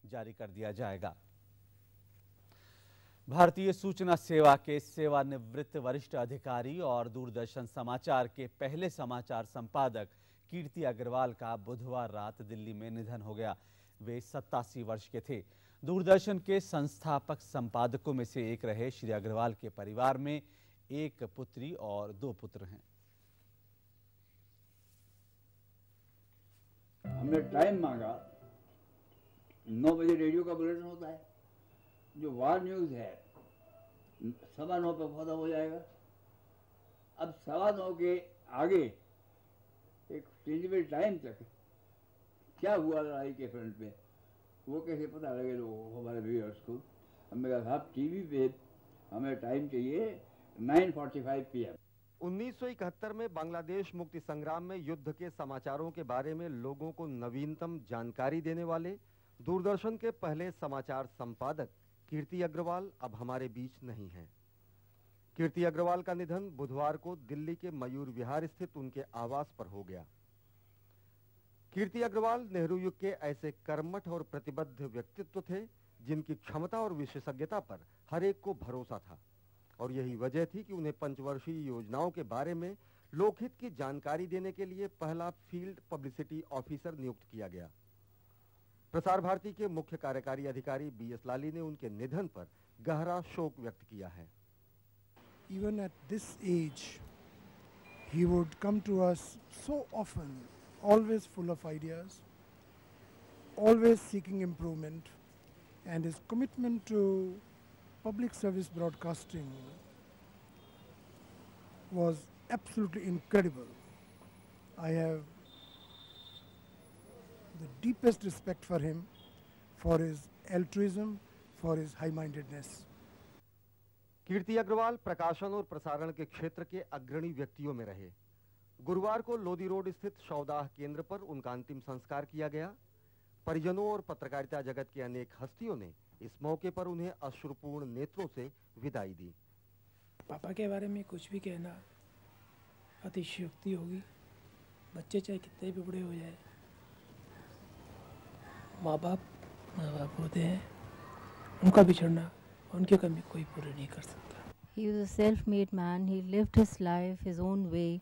जारी कर दिया जाएगा। भारतीय सूचना सेवा के सेवानिवृत्त वरिष्ठ अधिकारी और दूरदर्शन समाचार के पहले समाचार संपादक कीर्ति अग्रवाल का बुधवार रात दिल्ली में निधन हो गया। वे 87 वर्ष के थे। दूरदर्शन के संस्थापक संपादकों में से एक रहे श्री अग्रवाल के परिवार में एक पुत्री और 2 पुत्र हैं। हमने टाइम मांगा, 9 बजे रेडियो का बुलेटिन होता है, जो वार न्यूज़ है 9:15 पर खत्म हो जाएगा। अब 9:15 के आगे एक टेलीविजन टाइम तक क्या हुआ लड़ाई के फ्रंट पे, वो कैसे पता लगे लोगों को, हमारे व्यूअर्स को। हमने कहा साहब टीवी पे हमें टाइम चाहिए 9:45 PM। 1971 में बांग्लादेश मुक्ति संग्राम में युद्ध के समाचारों के बारे में लोगों को नवीनतम जानकारी देने वाले दूरदर्शन के पहले समाचार संपादक कीर्ति अग्रवाल अब हमारे बीच नहीं हैं। कीर्ति अग्रवाल का निधन बुधवार को दिल्ली के मयूर विहार स्थित उनके आवास पर हो गया। कीर्ति अग्रवाल नेहरू युग के ऐसे कर्मठ और प्रतिबद्ध व्यक्तित्व थे जिनकी क्षमता और विशेषज्ञता पर हर एक को भरोसा था, और यही वजह थी कि उन्हें पंचवर्षीय योजनाओं के बारे में लोकहित की जानकारी देने के लिए पहला फील्ड पब्लिसिटी ऑफिसर नियुक्त किया गया। प्रसार भारती के मुख्य कार्यकारी अधिकारी BS लाली ने उनके निधन पर गहरा शोक व्यक्त किया है। Even at this age, he would come to us so often, always full of ideas, always seeking improvement, and his commitment to public service broadcasting was absolutely incredible. I have the deepest respect for him, for his altruism, for his high-mindedness. कीर्ति अग्रवाल प्रकाशन और प्रसारण के क्षेत्र के अग्रणी व्यक्तियों में रहे। गुरुवार को लोधी रोड स्थित शवदाह केंद्र पर उनका अंतिम संस्कार किया गया। परिजनों और पत्रकारिता जगत के अनेक हस्तियों ने इस मौके पर उन्हें अश्रुपूर्ण नेत्रों से विदाई दी। पापा के बारे में कुछ भी कहना अतिशयोक्ति होगी। बच्चे चाहे कितने भी बड़े हो जाए, माँ बाप होते हैं, उनका बिछड़ना, उनकी कमी कोई पूरी नहीं कर सकता। He was a self-made man. He lived his life his own way,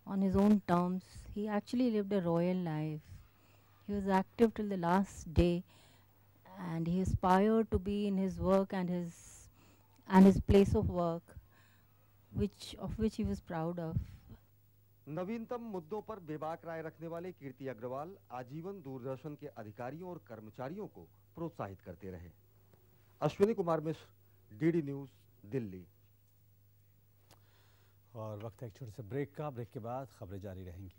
on his own terms. He actually lived a royal life. He was active till the last day, and he aspired to be in his work and his place of work, of which he was proud of. नवीनतम मुद्दों पर बेबाक राय रखने वाले कीर्ति अग्रवाल आजीवन दूरदर्शन के अधिकारियों और कर्मचारियों को प्रोत्साहित करते रहे। Ashwini Kumar Mishra, DD news, Delhi. और वक्त है एक छोटे से ब्रेक का। ब्रेक के बाद खबरें जारी रहेंगी।